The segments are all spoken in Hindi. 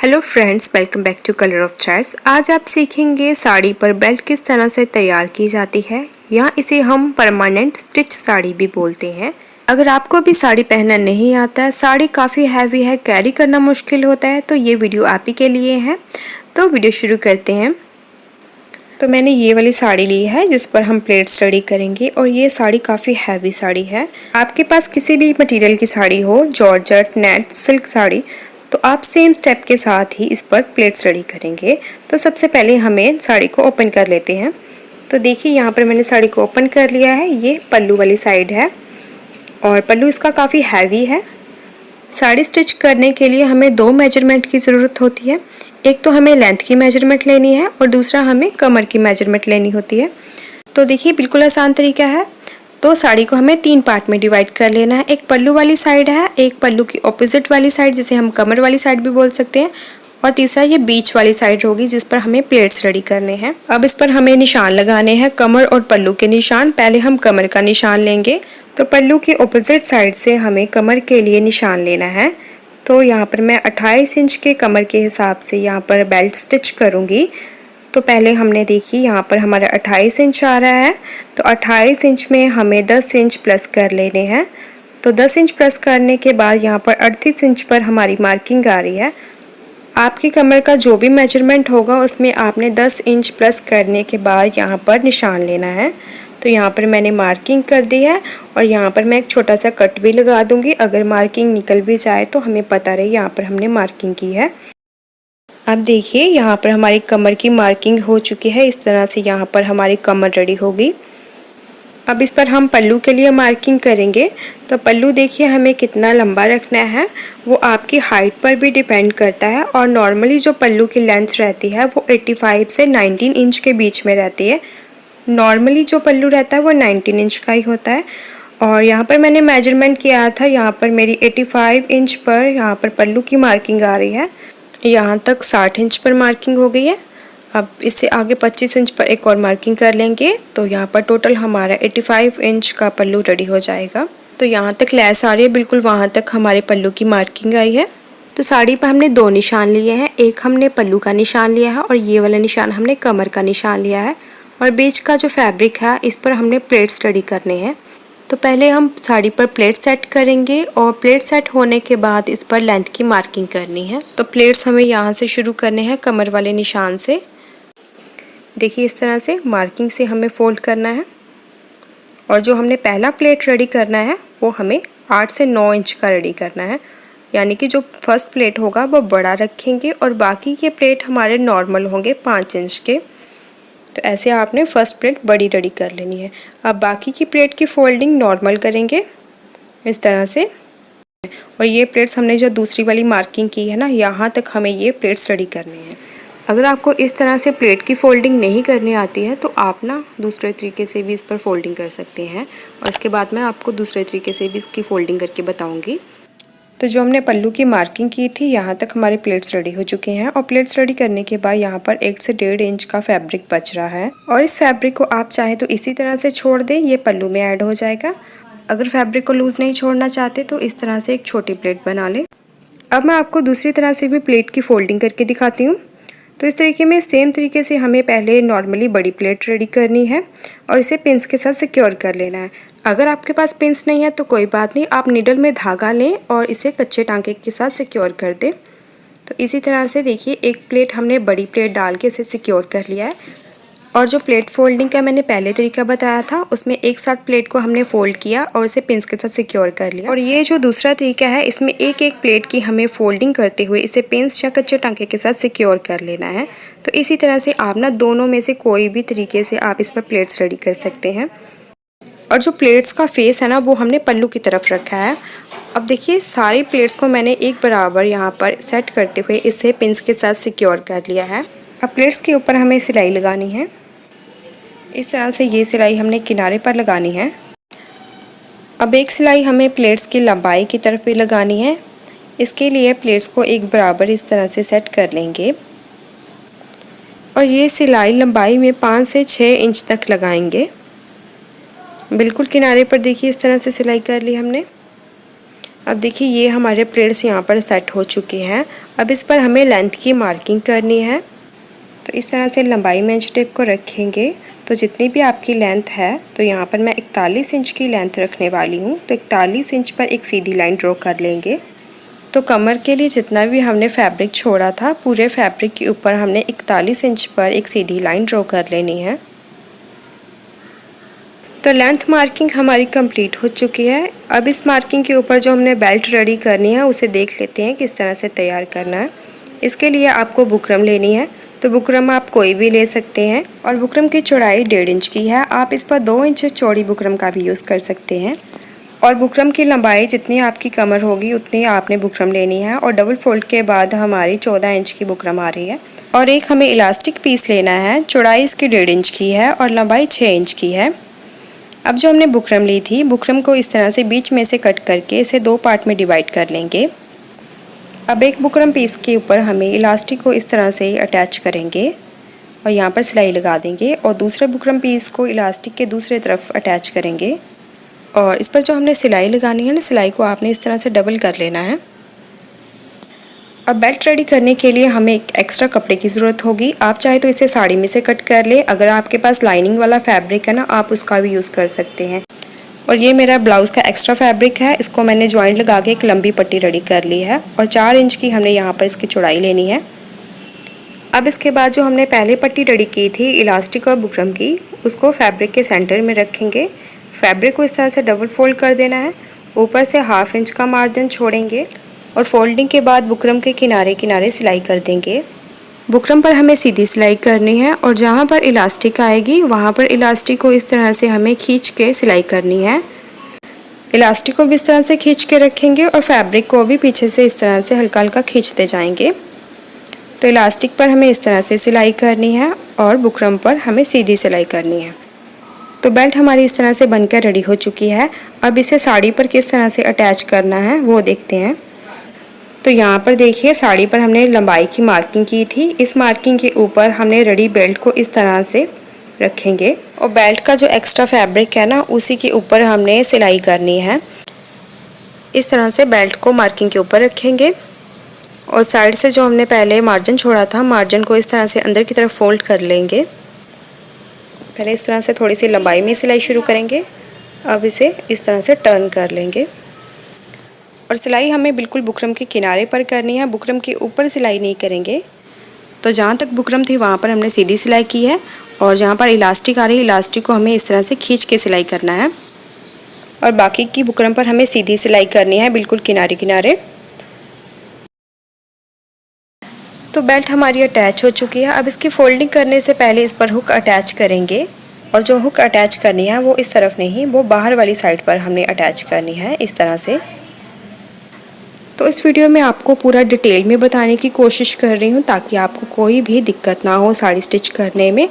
Hello friends, welcome back to colour of charts. आज आप सीखेंगे साड़ी पर बेल्ट किस तरह से तैयार की जाती है, या इसे हम परमानेंट स्टिच साड़ी भी बोलते हैं। अगर आपको भी साड़ी पहनना नहीं आता है, साड़ी काफ़ी हैवी है, कैरी करना मुश्किल होता है, तो ये वीडियो आप ही के लिए है। तो वीडियो शुरू करते हैं। तो मैंने ये वाली साड़ी ली है जिस पर हम प्लेट स्टडी करेंगे, और ये साड़ी काफ़ी हैवी साड़ी है। आपके पास किसी भी मटेरियल की साड़ी हो, जॉर्जेट, नेट, सिल्क साड़ी, तो आप सेम स्टेप के साथ ही इस पर प्लेट स्टडी करेंगे। तो सबसे पहले हमें साड़ी को ओपन कर लेते हैं। तो देखिए यहाँ पर मैंने साड़ी को ओपन कर लिया है। ये पल्लू वाली साइड है और पल्लू इसका काफ़ी हैवी है। साड़ी स्टिच करने के लिए हमें दो मेजरमेंट की ज़रूरत होती है। एक तो हमें लेंथ की मेजरमेंट लेनी है और दूसरा हमें कमर की मेजरमेंट लेनी होती है। तो देखिए बिल्कुल आसान तरीका है। तो साड़ी को हमें 3 पार्ट में डिवाइड कर लेना है। एक पल्लू वाली साइड है, एक पल्लू की ऑपोजिट वाली साइड जिसे हम कमर वाली साइड भी बोल सकते हैं, और तीसरा ये बीच वाली साइड होगी जिस पर हमें प्लेट्स रेडी करने हैं। अब इस पर हमें निशान लगाने हैं, कमर और पल्लू के निशान। पहले हम कमर का निशान लेंगे। तो पल्लू की ऑपोजिट साइड से हमें कमर के लिए निशान लेना है। तो यहाँ पर मैं 28 इंच के कमर के हिसाब से यहाँ पर बेल्ट स्टिच करूँगी। तो पहले हमने देखी यहाँ पर हमारा 28 इंच आ रहा है, तो 28 इंच में हमें 10 इंच प्लस कर लेने हैं। तो 10 इंच प्लस करने के बाद यहाँ पर 38 इंच पर हमारी मार्किंग आ रही है। आपकी कमर का जो भी मेजरमेंट होगा उसमें आपने 10 इंच प्लस करने के बाद यहाँ पर निशान लेना है। तो यहाँ पर मैंने मार्किंग कर दी है और यहाँ पर मैं एक छोटा सा कट भी लगा दूँगी। अगर मार्किंग निकल भी जाए तो हमें पता रहे यहाँ पर हमने मार्किंग की है। अब देखिए यहाँ पर हमारी कमर की मार्किंग हो चुकी है। इस तरह से यहाँ पर हमारी कमर रेडी होगी। अब इस पर हम पल्लू के लिए मार्किंग करेंगे। तो पल्लू देखिए हमें कितना लंबा रखना है वो आपकी हाइट पर भी डिपेंड करता है, और नॉर्मली जो पल्लू की लेंथ रहती है वो 85 से 19 इंच के बीच में रहती है। नॉर्मली जो पल्लू रहता है वो 19 इंच का ही होता है। और यहाँ पर मैंने मेजरमेंट किया था, यहाँ पर मेरी 85 इंच पर यहाँ पर पल्लू की मार्किंग आ रही है। यहाँ तक 60 इंच पर मार्किंग हो गई है। अब इससे आगे 25 इंच पर एक और मार्किंग कर लेंगे। तो यहाँ पर टोटल हमारा 85 इंच का पल्लू रेडी हो जाएगा। तो यहाँ तक लेस आ रही है, बिल्कुल वहाँ तक हमारे पल्लू की मार्किंग आई है। तो साड़ी पर हमने 2 निशान लिए हैं, एक हमने पल्लू का निशान लिया है और ये वाला निशान हमने कमर का निशान लिया है। और बीच का जो फैब्रिक है इस पर हमने प्लेट स्टडी करने हैं। तो पहले हम साड़ी पर प्लेट सेट करेंगे और प्लेट सेट होने के बाद इस पर लेंथ की मार्किंग करनी है। तो प्लेट्स हमें यहाँ से शुरू करने हैं, कमर वाले निशान से। देखिए इस तरह से मार्किंग से हमें फोल्ड करना है, और जो हमने पहला प्लेट रेडी करना है वो हमें 8 से 9 इंच का रेडी करना है। यानी कि जो फर्स्ट प्लेट होगा वो बड़ा रखेंगे और बाकी के प्लेट हमारे नॉर्मल होंगे 5 इंच के। तो ऐसे आपने फर्स्ट प्लेट बड़ी रेडी कर लेनी है। अब बाकी की प्लेट की फोल्डिंग नॉर्मल करेंगे इस तरह से। और ये प्लेट्स हमने जो दूसरी वाली मार्किंग की है ना, यहाँ तक हमें ये प्लेट्स रेडी करने हैं। अगर आपको इस तरह से प्लेट की फोल्डिंग नहीं करनी आती है तो आप ना दूसरे तरीके से भी इस पर फोल्डिंग कर सकते हैं, और इसके बाद मैं आपको दूसरे तरीके से भी इसकी फोल्डिंग करके बताऊँगी। तो जो हमने पल्लू की मार्किंग की थी यहाँ तक हमारे प्लेट्स रेडी हो चुके हैं, और प्लेट्स रेडी करने के बाद यहाँ पर 1 से 1.5 इंच का फैब्रिक बच रहा है। और इस फैब्रिक को आप चाहे तो इसी तरह से छोड़ दें, ये पल्लू में ऐड हो जाएगा। अगर फैब्रिक को लूज़ नहीं छोड़ना चाहते तो इस तरह से एक छोटी प्लेट बना लें। अब मैं आपको दूसरी तरह से भी प्लेट की फोल्डिंग करके दिखाती हूँ। तो इस तरीके में सेम तरीके से हमें पहले नॉर्मली बड़ी प्लेट रेडी करनी है और इसे पिंस के साथ सिक्योर कर लेना है। अगर आपके पास पिंस नहीं है तो कोई बात नहीं, आप नीडल में धागा लें और इसे कच्चे टांके के साथ सिक्योर कर दें। तो इसी तरह से देखिए एक प्लेट हमने बड़ी प्लेट डाल के इसे सिक्योर कर लिया है। और जो प्लेट फोल्डिंग का मैंने पहले तरीका बताया था उसमें एक साथ प्लेट को हमने फोल्ड किया और इसे पिंस के साथ सिक्योर कर लिया। और ये जो दूसरा तरीका है इसमें एक एक प्लेट की हमें फोल्डिंग करते हुए इसे पिंस या कच्चे टांके के साथ सिक्योर कर लेना है। तो इसी तरह से आप ना दोनों में से कोई भी तरीके से आप इस पर प्लेट्स रेडी कर सकते हैं। और जो प्लेट्स का फेस है ना वो हमने पल्लू की तरफ रखा है। अब देखिए सारी प्लेट्स को मैंने एक बराबर यहाँ पर सेट करते हुए इसे पिंस के साथ सिक्योर कर लिया है। अब प्लेट्स के ऊपर हमें सिलाई लगानी है। इस तरह से ये सिलाई हमने किनारे पर लगानी है। अब एक सिलाई हमें प्लेट्स की लंबाई की तरफ भी लगानी है। इसके लिए प्लेट्स को एक बराबर इस तरह से सेट कर लेंगे और ये सिलाई लंबाई में 5 से 6 इंच तक लगाएंगे। बिल्कुल किनारे पर देखिए इस तरह से सिलाई कर ली हमने। अब देखिए ये हमारे प्लेट्स यहाँ पर सेट हो चुके हैं। अब इस पर हमें लेंथ की मार्किंग करनी है। तो इस तरह से लंबाई में इंच टेप को रखेंगे। तो जितनी भी आपकी लेंथ है, तो यहाँ पर मैं 41 इंच की लेंथ रखने वाली हूँ। तो 41 इंच पर एक सीधी लाइन ड्रॉ कर लेंगे। तो कमर के लिए जितना भी हमने फैब्रिक छोड़ा था, पूरे फैब्रिक के ऊपर हमने 41 इंच पर एक सीधी लाइन ड्रॉ कर लेनी है। तो लेंथ मार्किंग हमारी कंप्लीट हो चुकी है। अब इस मार्किंग के ऊपर जो हमने बेल्ट रेडी करनी है उसे देख लेते हैं किस तरह से तैयार करना है। इसके लिए आपको बुकरम लेनी है। तो बुकरम आप कोई भी ले सकते हैं और बुकरम की चौड़ाई 1.5 इंच की है। आप इस पर 2 इंच चौड़ी बुकरम का भी यूज़ कर सकते हैं। और बुकरम की लंबाई जितनी आपकी कमर होगी उतनी आपने बुकरम लेनी है। और डबल फोल्ड के बाद हमारी 14 इंच की बुकरम आ रही है। और एक हमें इलास्टिक पीस लेना है। चौड़ाई इसकी 1.5 इंच की है और लंबाई 6 इंच की है। अब जो हमने बुकरम ली थी, बुकरम को इस तरह से बीच में से कट करके इसे 2 पार्ट में डिवाइड कर लेंगे। अब एक बुकरम पीस के ऊपर हमें इलास्टिक को इस तरह से अटैच करेंगे और यहाँ पर सिलाई लगा देंगे और दूसरे बुकरम पीस को इलास्टिक के दूसरे तरफ अटैच करेंगे। और इस पर जो हमने सिलाई लगानी है ना, सिलाई को आपने इस तरह से डबल कर लेना है। अब बेल्ट रेडी करने के लिए हमें एक एक्स्ट्रा कपड़े की ज़रूरत होगी। आप चाहे तो इसे साड़ी में से कट कर ले। अगर आपके पास लाइनिंग वाला फैब्रिक है ना, आप उसका भी यूज़ कर सकते हैं। और ये मेरा ब्लाउज़ का एक्स्ट्रा फैब्रिक है। इसको मैंने जॉइंट लगा के एक लंबी पट्टी रेडी कर ली है और 4 इंच की हमने यहाँ पर इसकी चौड़ाई लेनी है। अब इसके बाद जो हमने पहले पट्टी रेडी की थी इलास्टिक और बुकरम की, उसको फैब्रिक के सेंटर में रखेंगे। फैब्रिक को इस तरह से डबल फोल्ड कर देना है। ऊपर से 1/2 इंच का मार्जिन छोड़ेंगे और फोल्डिंग के बाद बुकरम के किनारे किनारे सिलाई कर देंगे। बुकरम पर हमें सीधी सिलाई करनी है और जहाँ पर इलास्टिक आएगी वहाँ पर इलास्टिक को इस तरह से हमें खींच के सिलाई करनी है। इलास्टिक को भी इस तरह से खींच के रखेंगे और फैब्रिक को भी पीछे से इस तरह से हल्का हल्का खींचते जाएंगे। तो इलास्टिक पर हमें इस तरह से सिलाई करनी है और बुकरम पर हमें सीधी सिलाई करनी है। तो बेल्ट हमारी इस तरह से बनकर रेडी हो चुकी है। अब इसे साड़ी पर किस तरह से अटैच करना है वो देखते हैं। तो यहाँ पर देखिए साड़ी पर हमने लंबाई की मार्किंग की थी। इस मार्किंग के ऊपर हमने रेडी बेल्ट को इस तरह से रखेंगे और बेल्ट का जो एक्स्ट्रा फैब्रिक है ना, उसी के ऊपर हमने सिलाई करनी है। इस तरह से बेल्ट को मार्किंग के ऊपर रखेंगे और साइड से जो हमने पहले मार्जिन छोड़ा था, मार्जिन को इस तरह से अंदर की तरफ फोल्ड कर लेंगे। पहले इस तरह से थोड़ी सी लंबाई में सिलाई शुरू करेंगे। अब इसे इस तरह से टर्न कर लेंगे और सिलाई हमें बिल्कुल बुकरम के किनारे पर करनी है। बुकरम के ऊपर सिलाई नहीं करेंगे। तो जहाँ तक बुकरम थी वहाँ पर हमने सीधी सिलाई की है और जहाँ पर इलास्टिक आ रही है, इलास्टिक को हमें इस तरह से खींच के सिलाई करना है और बाकी की बुकरम पर हमें सीधी सिलाई करनी है, बिल्कुल किनारे किनारे। तो बेल्ट हमारी अटैच हो चुकी है। अब इसकी फोल्डिंग करने से पहले इस पर हुक अटैच करेंगे और जो हुक अटैच करनी है वो इस तरफ नहीं, वो बाहर वाली साइड पर हमने अटैच करनी है इस तरह से। तो इस वीडियो में आपको पूरा डिटेल में बताने की कोशिश कर रही हूँ ताकि आपको कोई भी दिक्कत ना हो साड़ी स्टिच करने में।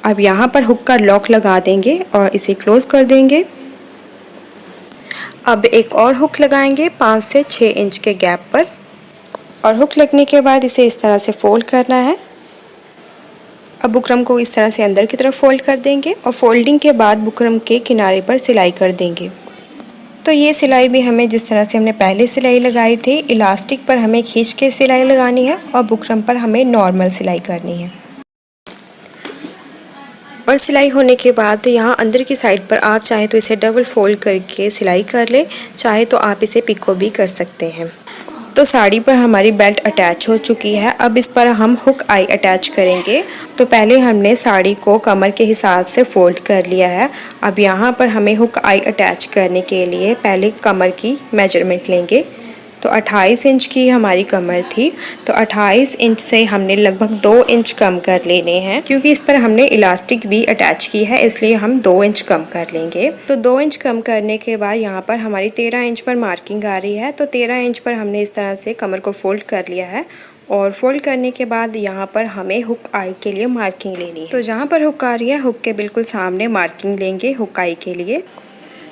अब यहाँ पर हुक का लॉक लगा देंगे और इसे क्लोज कर देंगे। अब एक और हुक लगाएंगे 5 से 6 इंच के गैप पर और हुक लगने के बाद इसे इस तरह से फोल्ड करना है। अब बुकरम को इस तरह से अंदर की तरफ फोल्ड कर देंगे और फोल्डिंग के बाद बुकरम के किनारे पर सिलाई कर देंगे। तो ये सिलाई भी हमें जिस तरह से हमने पहले सिलाई लगाई थी, इलास्टिक पर हमें खींच के सिलाई लगानी है और बुकरम पर हमें नॉर्मल सिलाई करनी है। और सिलाई होने के बाद यहाँ अंदर की साइड पर आप चाहे तो इसे डबल फोल्ड करके सिलाई कर ले, चाहे तो आप इसे पिको भी कर सकते हैं। तो साड़ी पर हमारी बेल्ट अटैच हो चुकी है। अब इस पर हम हुक आई अटैच करेंगे। तो पहले हमने साड़ी को कमर के हिसाब से फोल्ड कर लिया है। अब यहाँ पर हमें हुक आई अटैच करने के लिए पहले कमर की मेजरमेंट लेंगे। तो 28 इंच की हमारी कमर थी, तो 28 इंच से हमने लगभग 2 इंच कम कर लेने हैं। क्योंकि इस पर हमने इलास्टिक भी अटैच की है, इसलिए हम 2 इंच कम कर लेंगे। तो 2 इंच कम करने के बाद यहाँ पर हमारी 13 इंच पर मार्किंग आ रही है। तो 13 इंच पर हमने इस तरह से कमर को फोल्ड कर लिया है और फोल्ड करने के बाद यहाँ पर हमें हुक आई के लिए मार्किंग लेनी है। तो जहाँ पर हुक आ रही है, हुक के बिल्कुल सामने मार्किंग लेंगे हुक आई के लिए।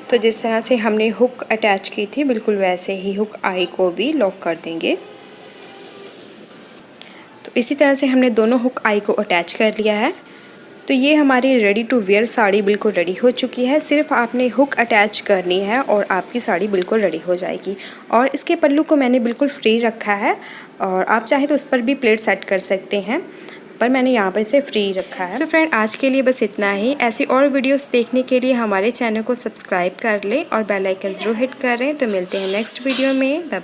तो जिस तरह से हमने हुक अटैच की थी, बिल्कुल वैसे ही हुक आई को भी लॉक कर देंगे। तो इसी तरह से हमने दोनों हुक आई को अटैच कर लिया है। तो ये हमारी रेडी टू वेयर साड़ी बिल्कुल रेडी हो चुकी है। सिर्फ आपने हुक अटैच करनी है और आपकी साड़ी बिल्कुल रेडी हो जाएगी। और इसके पल्लू को मैंने बिल्कुल फ्री रखा है और आप चाहें तो उस पर भी प्लेट सेट कर सकते हैं, पर मैंने यहाँ पर इसे फ्री रखा है। सो फ्रेंड, आज के लिए बस इतना ही। ऐसी और वीडियोस देखने के लिए हमारे चैनल को सब्सक्राइब कर लें और बेल आइकन ज़रूर हिट करें। तो मिलते हैं नेक्स्ट वीडियो में। Bye bye.